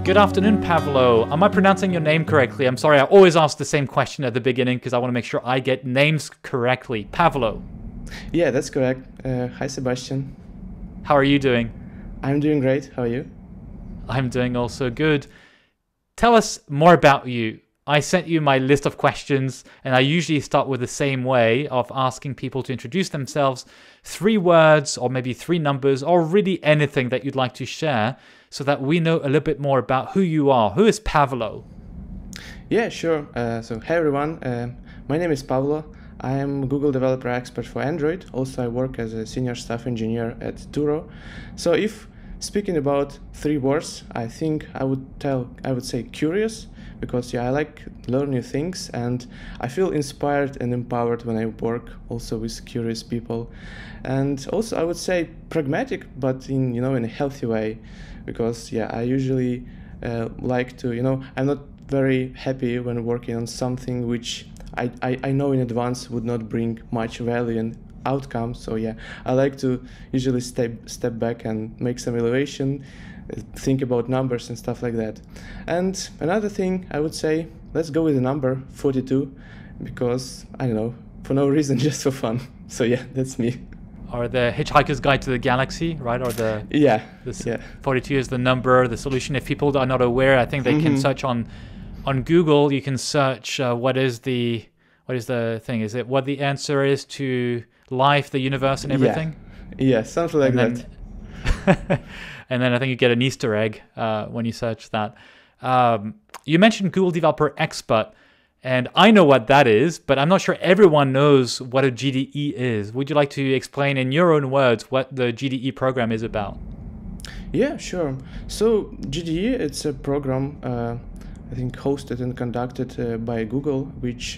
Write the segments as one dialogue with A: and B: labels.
A: Good afternoon, Pavlo. Am I pronouncing your name correctly? I'm sorry, I always ask the same question at the beginning because I want to make sure I get names correctly. Pavlo.
B: Yeah, that's correct. Hi, Sebastian.
A: How are you doing?
B: I'm doing great. How are you?
A: I'm doing also good. Tell us more about you. I sent you my list of questions, and I usually start with the same way of asking people to introduce themselves, 3 words or maybe 3 numbers or really anything that you'd like to share so that we know a little bit more about who you are. Who is Pavlo?
B: Yeah, sure. So, hey everyone. My name is Pavlo. I am a Google Developer Expert for Android. Also, I work as a Senior Staff Engineer at Turo. So, if speaking about 3 words, I think I would say curious, because I like learn new things and I feel inspired and empowered when I work also with curious people. And also I would say pragmatic, but in in a healthy way, because I usually like to I'm not very happy when working on something which I know in advance would not bring much value and outcome. So I like to usually step back and make some evaluation, think about numbers and stuff like that. And another thing I would say, let's go with the number 42, because I don't know, for no reason, just for fun. So that's me.
A: Or the Hitchhiker's Guide to the Galaxy, right? Or the 42 is the number, the solution. If people are not aware, I think they can search on Google. You can search what is the thing? Is it what the answer is to life, the universe, and everything?
B: Yeah, something like that.
A: And then I think you get an Easter egg when you search that. You mentioned Google Developer Expert, and I know what that is, but I'm not sure everyone knows what a GDE is. Would you like to explain in your own words what the GDE program is about?
B: Yeah, sure. So GDE, it's a program I think hosted and conducted by Google, which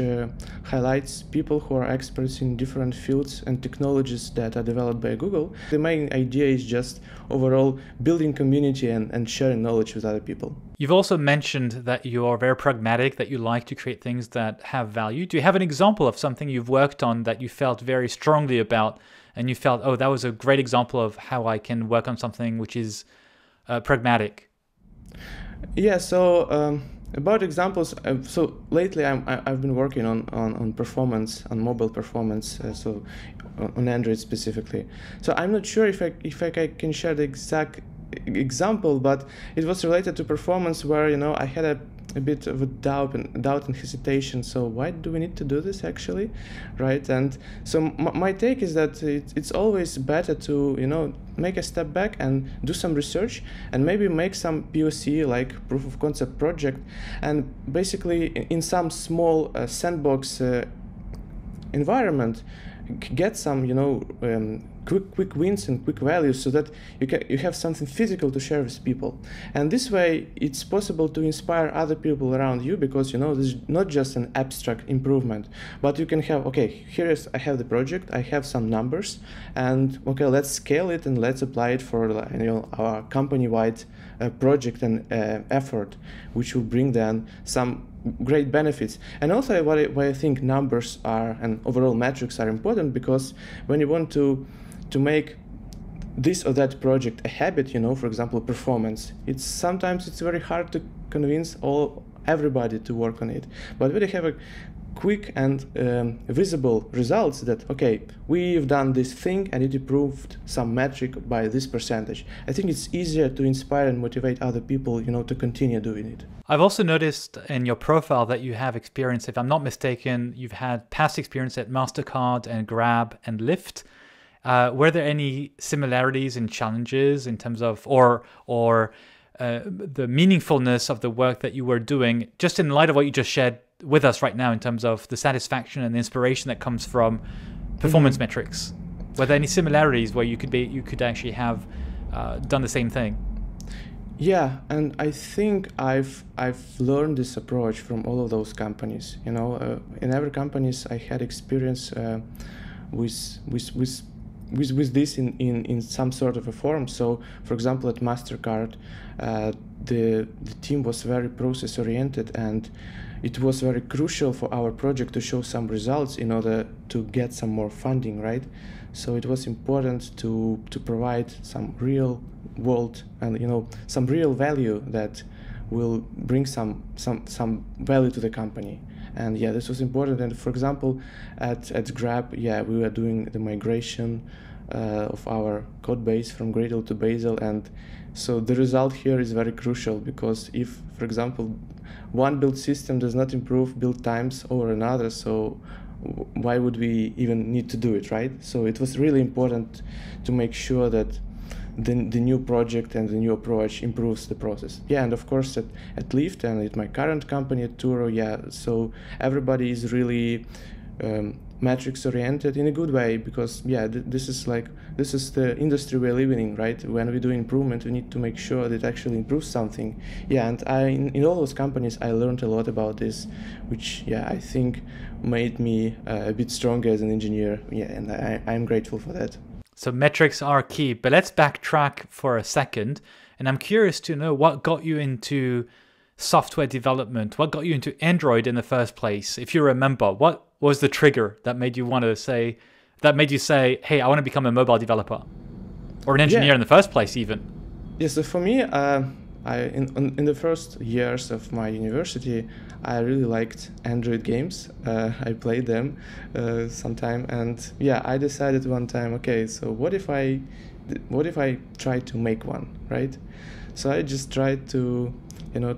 B: highlights people who are experts in different fields and technologies that are developed by Google. The main idea is just overall building community and sharing knowledge with other people.
A: You've also mentioned that you are very pragmatic, that you like to create things that have value. Do you have an example of something you've worked on that you felt very strongly about and you felt, oh, that was a great example of how I can work on something which is pragmatic?
B: Yeah, so about examples, so lately I've been working on performance, on mobile performance, so on Android specifically. So I'm not sure if I can share the exact example, but it was related to performance where I had a bit of a doubt and hesitation. So why do we need to do this actually, right? And so my take is that it's always better to make a step back and do some research and maybe make some POC, like proof of concept project, and basically in some small sandbox environment get some quick wins and quick values, so that you have something physical to share with people. And this way it's possible to inspire other people around you, because this is not just an abstract improvement, but you can have, okay, I have the project, I have some numbers, and okay, let's scale it and let's apply it for our company-wide project and effort, which will bring then some great benefits. And also why I think numbers are and overall metrics are important, because when you want to make this or that project a habit, for example, performance, sometimes it's very hard to convince everybody to work on it. But when you have a quick and visible results that, okay, we've done this thing and it improved some metric by this percentage, I think it's easier to inspire and motivate other people, to continue doing it.
A: I've also noticed in your profile that you have experience, if I'm not mistaken, you've had past experience at MasterCard and Grab and Lyft. Were there any similarities and challenges in terms of, or the meaningfulness of the work that you were doing, just in light of what you just shared with us right now in terms of the satisfaction and the inspiration that comes from performance metrics? Were there any similarities where you could actually have done the same thing?
B: Yeah, and I think I've learned this approach from all of those companies. In every companies I had experience with this in some sort of a form. So, for example, at MasterCard, the team was very process oriented, and it was very crucial for our project to show some results in order to get some more funding, right? So it was important to provide some real world and some real value that will bring some value to the company. And yeah, this was important. And for example, at Grab, yeah, we were doing the migration of our code base from Gradle to Bazel, and so the result here is very crucial, because if, for example, one build system does not improve build times over another, so why would we even need to do it, right? So it was really important to make sure that the new project and the new approach improves the process. Yeah, and of course at Lyft and at my current company at Turo, yeah, so everybody is really metrics oriented in a good way, because yeah, this is the industry we're living in, right? When we do improvement, we need to make sure that it actually improves something. Yeah, and in all those companies I learned a lot about this, which yeah, I think made me a bit stronger as an engineer. Yeah, and I'm grateful for that.
A: So metrics are key, but let's backtrack for a second. And I'm curious to know what got you into software development. What got you into Android in the first place? If you remember, what was the trigger that made you say, hey, I want to become a mobile developer or an engineer in the first place even?
B: Yeah, so for me, in the first years of my university, I really liked Android games. I played them sometime, and yeah, I decided one time, okay, so what if I try to make one, right? So I just tried to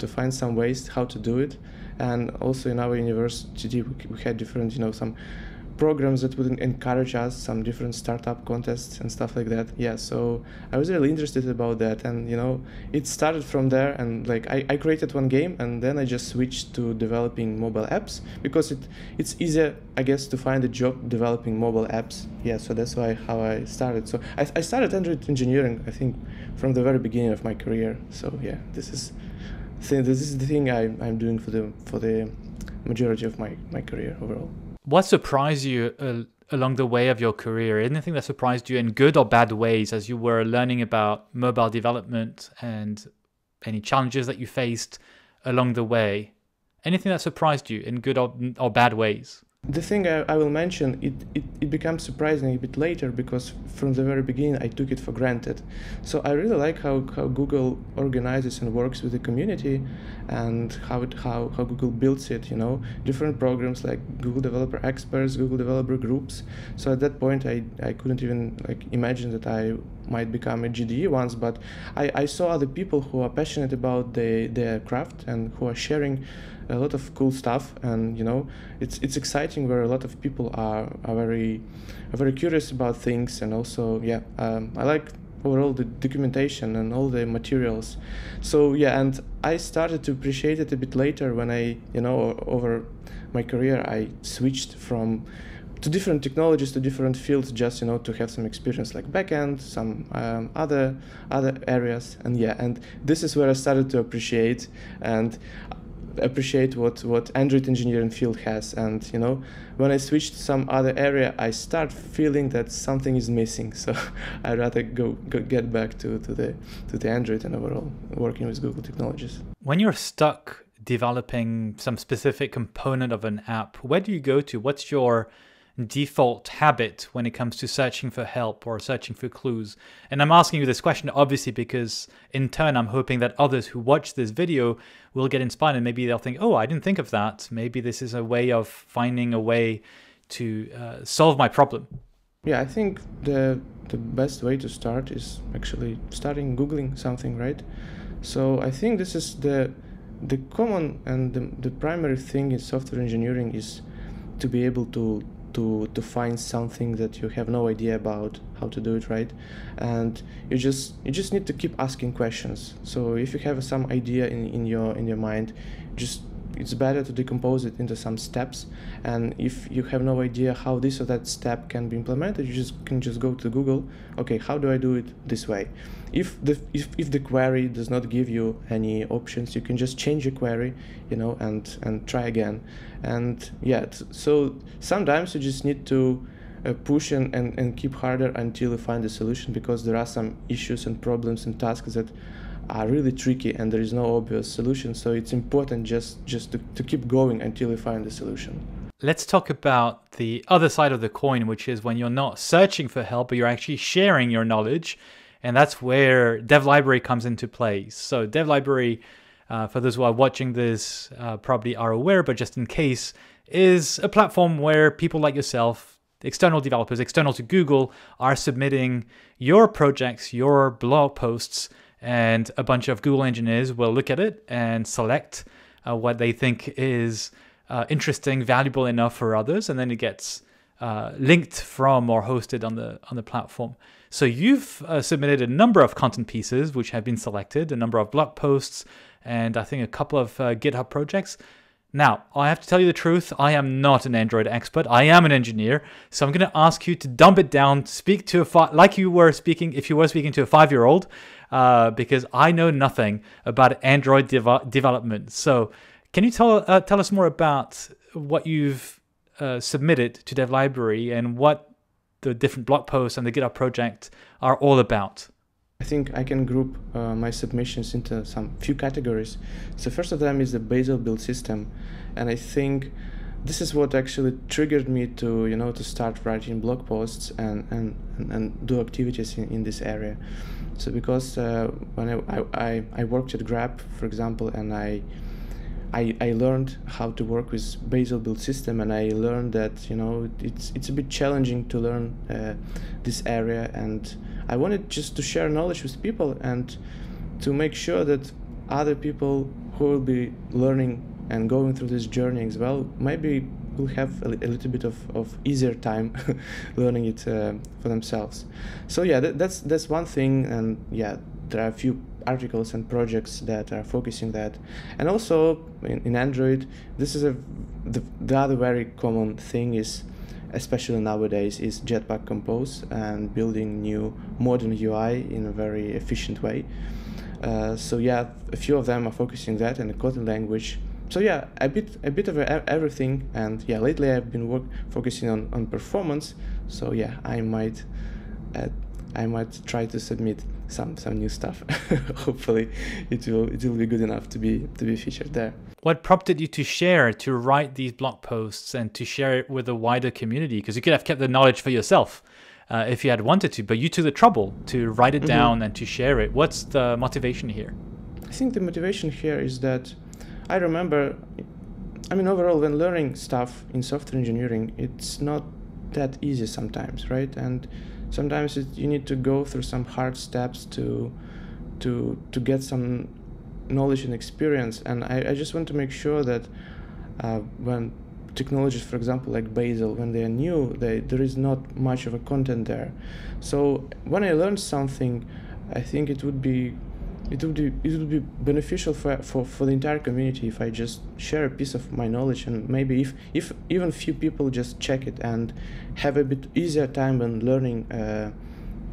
B: find some ways how to do it, and also in our university we had different some programs that would encourage us, some different startup contests and stuff like that. Yeah, so I was really interested about that, and it started from there. And like I created one game, and then I just switched to developing mobile apps, because it's easier, I guess, to find a job developing mobile apps. Yeah, so that's how I started. So I started Android engineering, I think, from the very beginning of my career. So yeah, this is the thing I'm doing for the majority of my career overall.
A: What surprised you along the way of your career? Anything that surprised you in good or bad ways as you were learning about mobile development, and any challenges that you faced along the way? Anything that surprised you in good or bad ways?
B: The thing I will mention, it becomes surprising a bit later, because from the very beginning I took it for granted. So I really like how Google organizes and works with the community, and how Google builds it, different programs like Google Developer Experts, Google Developer Groups. So at that point I couldn't even imagine that I might become a GDE once, but I saw other people who are passionate about their craft and who are sharing a lot of cool stuff, and it's exciting, where a lot of people are very curious about things. And also I like overall the documentation and all the materials. So yeah, and I started to appreciate it a bit later when I over my career I switched to different technologies, to different fields, just to have some experience, like backend, some other areas. And yeah, and this is where I started to appreciate what Android engineering field has. And when I switched to some other area, I start feeling that something is missing. So I'd rather get back to the Android and overall working with Google technologies.
A: When you're stuck developing some specific component of an app, where do you go to? What's your default habit when it comes to searching for help or searching for clues? And I'm asking you this question obviously because in turn I'm hoping that others who watch this video will get inspired, and maybe they'll think, oh, I didn't think of that. Maybe this is a way of finding a way to solve my problem.
B: Yeah, I think the best way to start is actually starting Googling something, right? So I think this is the common and the primary thing in software engineering is to be able to find something that you have no idea about how to do it, right? And you just need to keep asking questions. So if you have some idea in your mind, it's better to decompose it into some steps. And if you have no idea how this or that step can be implemented, you can just go to Google. Okay, how do I do it this way? If the query does not give you any options, you can just change your query, and try again. And yeah, so sometimes you just need to push and keep harder until you find a solution, because there are some issues and problems and tasks that are really tricky and there is no obvious solution. So it's important just to keep going until you find the solution.
A: Let's talk about the other side of the coin, which is when you're not searching for help, but you're actually sharing your knowledge. And that's where Dev Library comes into play. So Dev Library for those who are watching this probably are aware, but just in case, is a platform where people like yourself, external developers, external to Google, are submitting your projects, your blog posts, and a bunch of Google engineers will look at it and select what they think is interesting, valuable enough for others, and then it gets linked from or hosted on the platform. So you've submitted a number of content pieces which have been selected, a number of blog posts, and I think a couple of GitHub projects. Now, I have to tell you the truth, I am not an Android expert. I am an engineer, so I'm going to ask you to dumb it down, speak to like you were speaking, if you were speaking to a 5-year-old, because I know nothing about Android development. So can you tell us more about what you've submitted to Dev Library and what the different blog posts and the GitHub project are all about?
B: I think I can group my submissions into some few categories. So first of them is the Bazel build system, and I think this is what actually triggered me to to start writing blog posts and do activities in this area. So because when I worked at Grab, for example, and I learned how to work with Bazel build system, and I learned that it's a bit challenging to learn this area, and I wanted just to share knowledge with people and to make sure that other people who will be learning and going through this journey as well maybe will have a little bit of easier time learning it for themselves. So yeah, that's one thing, and yeah, there are a few articles and projects that are focusing that. And also in Android, this is the other very common thing is, especially nowadays, is Jetpack Compose and building new modern UI in a very efficient way. So yeah, a few of them are focusing that in the Kotlin language. So yeah, a bit of everything. And yeah, lately I've been focusing on performance. So yeah, I might try to submit some new stuff. Hopefully it will be good enough to be featured there.
A: What prompted you to write these blog posts and to share it with a wider community? Because you could have kept the knowledge for yourself if you had wanted to, but you took the trouble to write it down and to share it. What's the motivation here?
B: I think the motivation here is that I remember, overall, when learning stuff in software engineering, it's not that easy sometimes, right? And sometimes you need to go through some hard steps to get some knowledge and experience, and I just want to make sure that when technologies, for example, like Bazel, when they are new, there is not much of a content there. So when I learn something, I think it would be beneficial for the entire community if I just share a piece of my knowledge, and maybe if even few people just check it and have a bit easier time when learning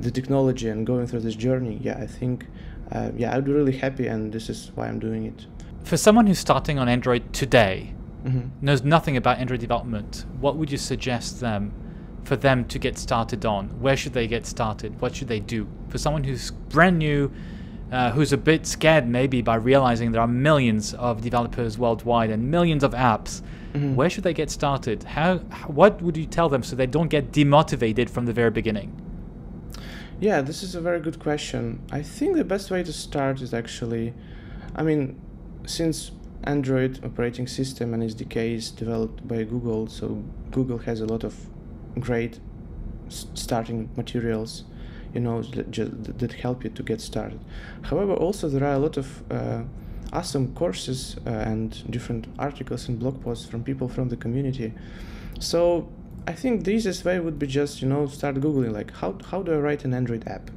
B: the technology and going through this journey. Yeah, I think I'd be really happy, and this is why I'm doing it.
A: For someone who's starting on Android today, knows nothing about Android development, what would you suggest for them to get started on? Where should they get started? What should they do? For someone who's brand new, who's a bit scared maybe by realizing there are millions of developers worldwide and millions of apps, where should they get started? What would you tell them so they don't get demotivated from the very beginning?
B: Yeah, this is a very good question. I think the best way to start is actually, since Android operating system and SDK is developed by Google, so Google has a lot of great starting materials, that help you to get started. However, also there are a lot of awesome courses and different articles and blog posts from people from the community. So I think the easiest way would be just start Googling like how do I write an Android app,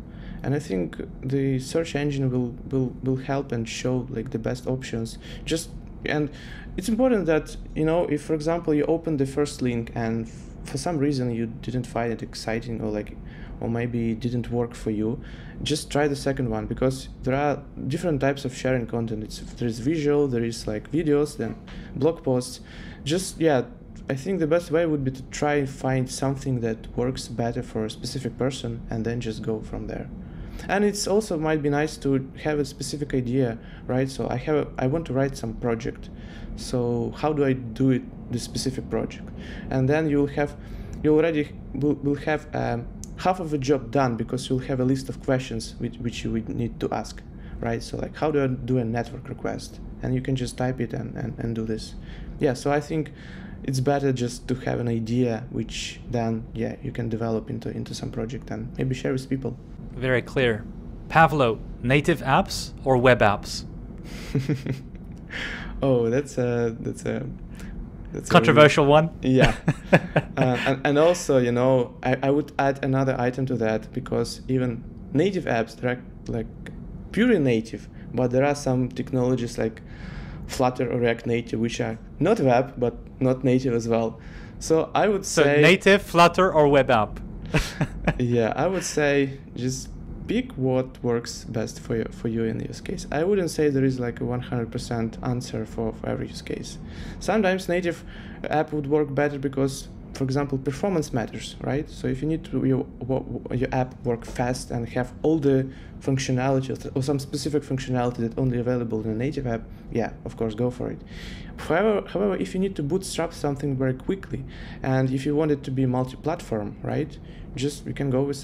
B: and I think the search engine will help and show like the best options. And it's important that if, for example, you open the first link and for some reason you didn't find it exciting, or maybe it didn't work for you, just try the second one, because there are different types of sharing content. There is visual, there is like videos, then blog posts. I think the best way would be to try and find something that works better for a specific person and then just go from there. And it's also might be nice to have a specific idea, right? So I want to write some project. So how do I do it, this specific project? And then you already will have half of the job done, because you'll have a list of questions which you would need to ask, right? So like, how do I do a network request? And you can just type it and do this. Yeah, so I think it's better just to have an idea, which then, yeah, you can develop into some project and maybe share with people.
A: Very clear. Pavlo, native apps or web apps?
B: Oh, that's a
A: controversial one.
B: Yeah. And also, you know, I would add another item to that, because even native apps, they're like purely native, but there are some technologies like Flutter or React Native, which are not web, but not native as well. So I would say...
A: So native, Flutter, or web app?
B: Yeah, I would say just pick what works best for you in the use case. I wouldn't say there is like a 100% answer for every use case. Sometimes native app would work better because, for example, performance matters, right? So if you need to your app work fast and have all the functionality or some specific functionality that only available in a native app, yeah, of course, go for it. However, if you need to bootstrap something very quickly, and if you want it to be multi-platform, right, you can go with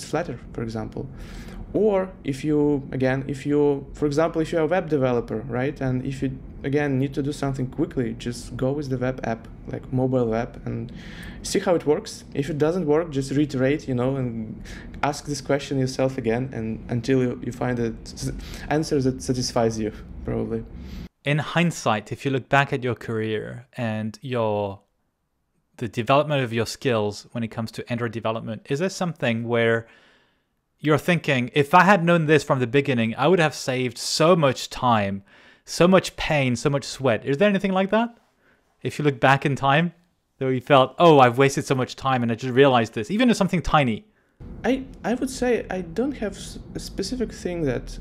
B: Flutter, for example. Or if you, for example, if you're a web developer, right, and if you, again, need to do something quickly, just go with the web app, like mobile web, and see how it works. If it doesn't work, just reiterate, you know, and ask this question yourself again, and until you find an answer that satisfies you, probably.
A: In hindsight, if you look back at your career and the development of your skills when it comes to Android development, is there something where you're thinking, if I had known this from the beginning, I would have saved so much time, so much pain, so much sweat? Is there anything like that? If you look back in time, though you felt, oh, I've wasted so much time and I just realized this, even if something tiny.
B: I would say I don't have a specific thing that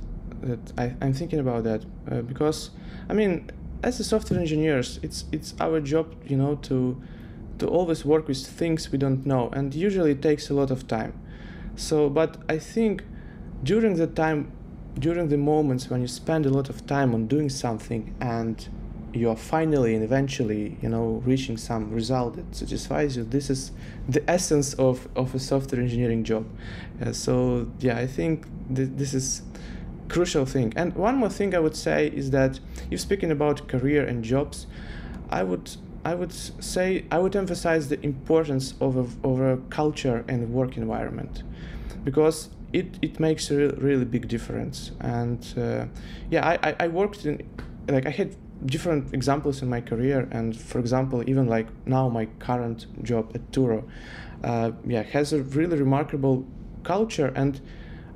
B: I'm thinking about that, because, I mean, as a software engineers, it's our job, you know, to always work with things we don't know, and usually it takes a lot of time. So, but I think during the moments when you spend a lot of time on doing something and you are finally and eventually, you know, reaching some result that satisfies you, this is the essence of a software engineering job. So yeah, I think this is crucial thing. And one more thing I would say is that if speaking about career and jobs, I would say I would emphasize the importance of a culture and work environment, because it makes a really big difference. And yeah, I worked in, like, I had different examples in my career, and for example, even like now my current job at Turo, yeah, has a really remarkable culture. And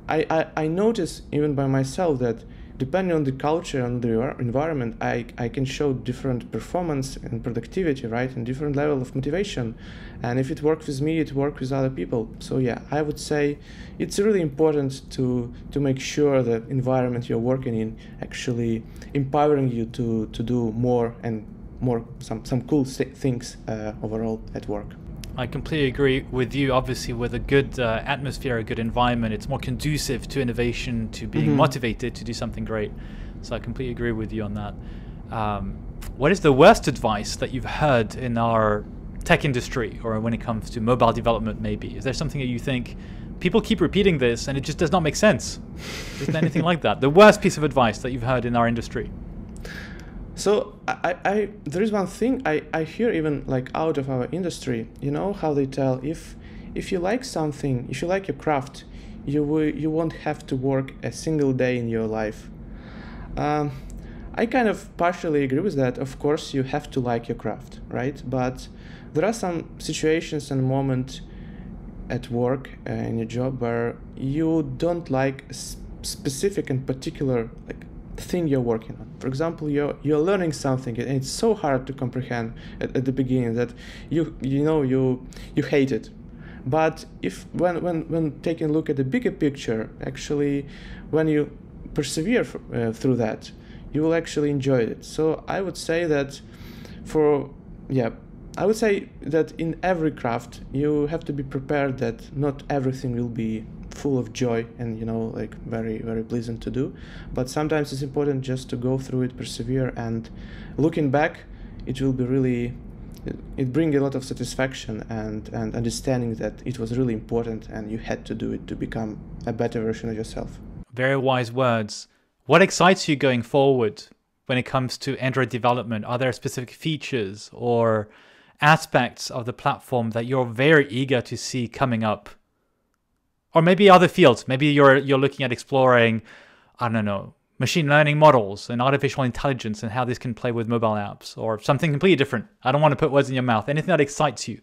B: I notice even by myself that depending on the culture and the environment, I can show different performance and productivity, right, and different level of motivation. And if it works with me, it works with other people. So yeah, I would say it's really important to make sure that environment you're working in actually empowering you to do more and more, some cool things overall at work.
A: I completely agree with you. Obviously, with a good atmosphere, a good environment, it's more conducive to innovation, to being motivated to do something great. So I completely agree with you on that. What is the worst advice that you've heard in our tech industry, or when it comes to mobile development maybe? Is there something that you think people keep repeating this and it just does not make sense? Is there anything like that? The worst piece of advice that you've heard in our industry?
B: So there is one thing I hear even like out of our industry, you know, how they tell if you like something, if you like your craft, you won't have to work a single day in your life. I kind of partially agree with that. Of course, you have to like your craft, right? But there are some situations and moments at work in your job where you don't like a specific and particular like thing you're working on. For example, you're learning something and it's so hard to comprehend at the beginning that you hate it. But if when taking a look at the bigger picture, actually, when you persevere through that, you will actually enjoy it. So I would say that in every craft you have to be prepared that not everything will be full of joy and, you know, like very, very pleasant to do. But sometimes it's important just to go through it, persevere, and looking back, it will be really, it brings a lot of satisfaction and understanding that it was really important and you had to do it to become a better version of yourself.
A: Very wise words. What excites you going forward when it comes to Android development? Are there specific features or aspects of the platform that you're very eager to see coming up? Or maybe other fields. Maybe you're looking at exploring, I don't know, machine learning models and artificial intelligence and how this can play with mobile apps, or something completely different. I don't want to put words in your mouth. Anything that excites you.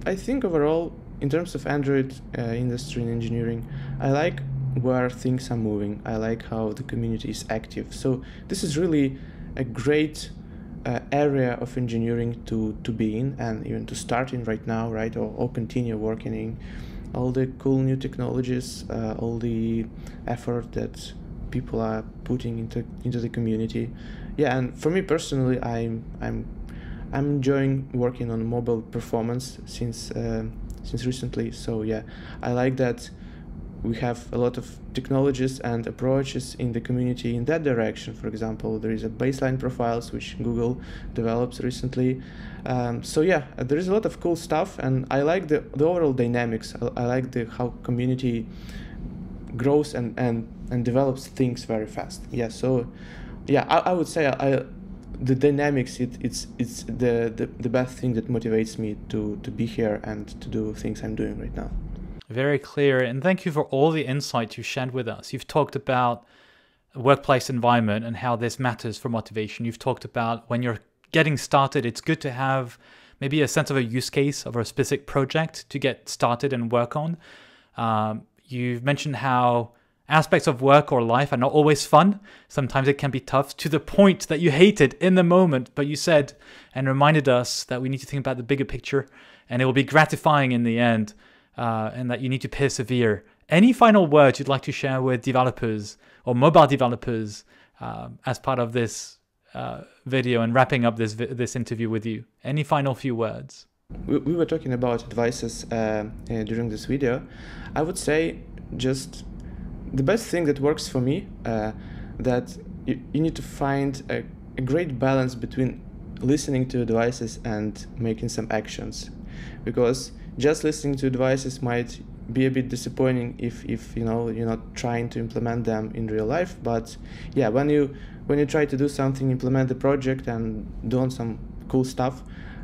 B: I think overall, in terms of Android industry and engineering, I like where things are moving. I like how the community is active. So this is really a great area of engineering to be in, and even to start in right now, right, or continue working in. All the cool new technologies, all the effort that people are putting into the community. Yeah, and for me personally, I'm enjoying working on mobile performance since recently. So yeah, I like that we have a lot of technologies and approaches in the community in that direction. For example, there is a baseline profiles which Google develops recently. So yeah, there is a lot of cool stuff, and I like the overall dynamics. I like how community grows and develops things very fast. Yeah, so yeah, I would say the dynamics, it's the best thing that motivates me to be here and to do things I'm doing right now.
A: Very clear, and thank you for all the insights you shared with us. You've talked about workplace environment and how this matters for motivation. You've talked about when you're getting started, it's good to have maybe a sense of a use case of a specific project to get started and work on. You've mentioned how aspects of work or life are not always fun. Sometimes it can be tough to the point that you hate it in the moment, but you said and reminded us that we need to think about the bigger picture, and it will be gratifying in the end. And that you need to persevere. Any final words you'd like to share with developers or mobile developers as part of this video and wrapping up this interview with you? Any final few words?
B: We were talking about advices during this video. I would say just the best thing that works for me, that you need to find a great balance between listening to advices and making some actions, because just listening to advices might be a bit disappointing if you know you're not trying to implement them in real life. But yeah, when you try to do something, implement the project and do some cool stuff,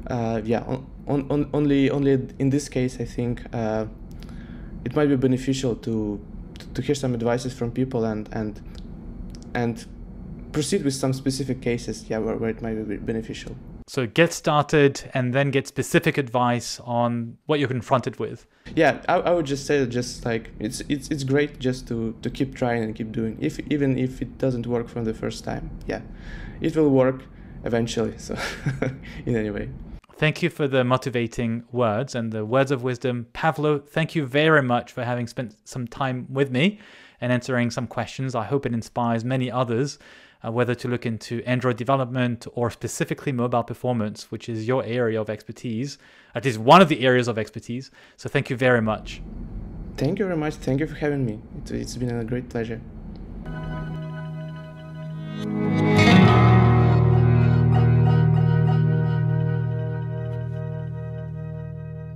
B: yeah, only in this case I think it might be beneficial to hear some advices from people and proceed with some specific cases, yeah, where it might be beneficial.
A: So get started and then get specific advice on what you're confronted with.
B: Yeah, I would just say that just like it's great just to keep trying and keep doing, even if it doesn't work from the first time. Yeah, it will work eventually. So in any way.
A: Thank you for the motivating words and the words of wisdom. Pavlo, thank you very much for having spent some time with me and answering some questions. I hope it inspires many others, whether to look into Android development or specifically mobile performance, which is your area of expertise, at least one of the areas of expertise. So thank you very much.
B: Thank you very much. Thank you for having me. It's been a great pleasure.